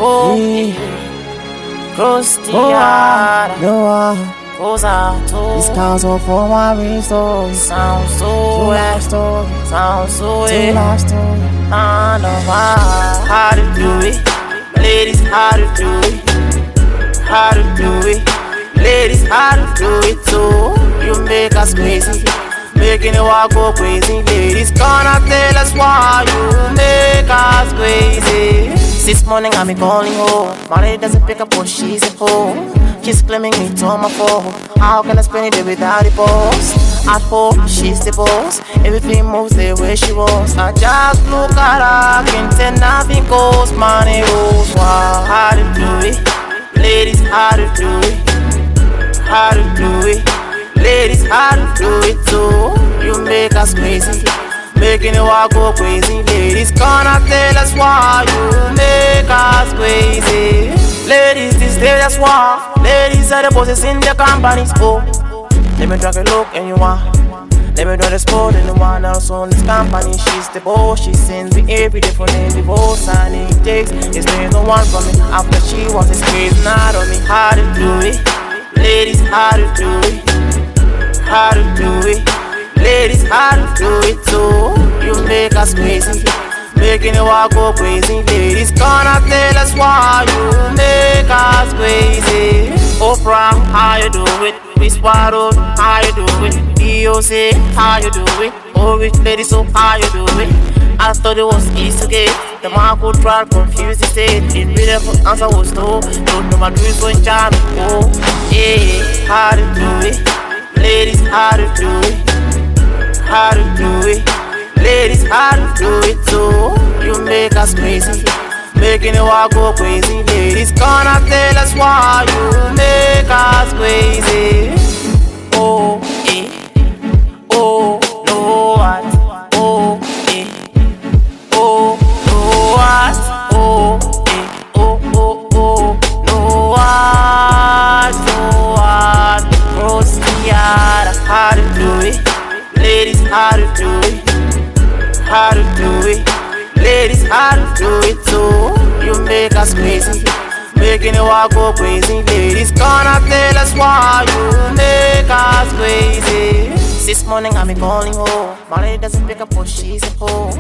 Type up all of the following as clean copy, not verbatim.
Oh, Crostiara. Cosa to This council for my real story. sound so Life story. sound so Life story. kind of how to do it, ladies, how to do it, how to do it, ladies, how to do it too. You make us crazy, making the world go crazy. Ladies, gonna tell us why you make us crazy. This morning I be calling home, my lady doesn't pick up when she's at home. She's claiming me to my phone. How can I spend it without the boss? At home, she's the boss. Everything moves the way she wants. I just look at her, can't tell nothing goes. Money rules. Wow, how to do it, ladies, how to do it, how to do it, ladies, how to do it too. You make us crazy, making the world go crazy. Ladies, gonna tell us why you make us crazy. Ladies, this day that's why. Ladies are the bosses in the companies. Oh, let me take a look and you want. Let me do the sport and the one else on this company. She's the boss, she sends me every day for name divorce. And it takes, it's no one for me. After she was a crazy not on me. How to do it, ladies, how to do it, how to do it, ladies, how to do it too. You make us crazy, making the world go crazy. Ladies, gonna tell us why you make us crazy. Oprah, how you do it? Whisper, how you do it? DOC, how you do it? Oh, rich lady, so how you do it? I thought it was easy to get. The man could try confuse the state. The beautiful answer was no. Don't know my dreams so charming. Oh, yeah, how to do it? Ladies, how to do it? How to do it? Ladies, how to do it too. You make us crazy, making the world go crazy. Ladies, gonna tell us why you make us crazy. Oh, eh. Oh, no, what? Oh, eh. Oh, no, what? Oh, eh. Oh, oh, oh, no, what? No, what? Crostiara. How to do it? Ladies, how to do it? How to do it, ladies, how to do it too. You make us crazy, making the world go crazy. Ladies, gonna tell us why you make us crazy. This morning I be calling home, my lady doesn't pick up when she's at home.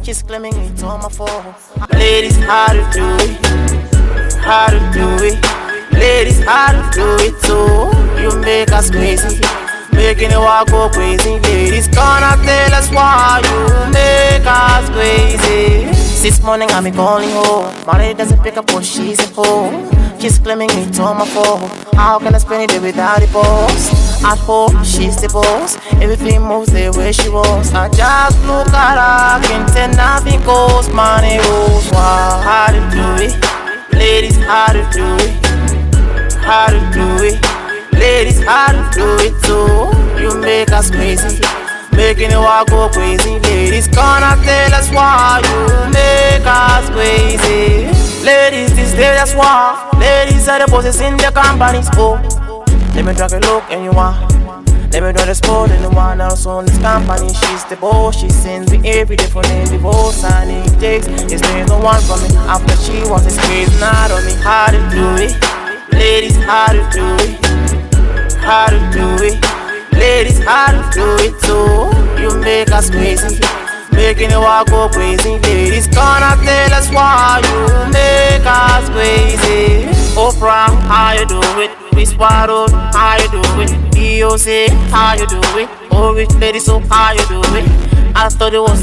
She's claiming me to my phone. Ladies, how to do it, how to do it, ladies, how to do it too. You make us crazy, making the world go crazy. Ladies, gonna tell us why you make us crazy. This morning I be calling home, my lady doesn't pick up when she's at home. She's claiming me to my phone. How can I spend it without the boss? At home, she's the boss. Everything moves the way she wants. I just look at her, can't tell nothing goes. Money rules. Wow, how to do it, ladies, how to do it, how to do it, ladies, how to do it too. You make us crazy, making the world go crazy. Ladies, gonna tell us why you make us crazy. Ladies, this day that's why. Ladies are the bosses in the companies. Oh, let me take a look and you want. Let me do the sport and the one else on this company. She's the boss, she sends me every day for name divorce. And it takes, it's no one for me. After she was a crazy not on me. How to do it, ladies, how to do it, how to do it, ladies, how to do it too. You make us crazy, making the world go crazy. Ladies, gonna tell us why you make us crazy. Oprah, how you do it? Whisper, how you do it? DOC, how you do it? Oh, rich lady, so how you do it? I thought it was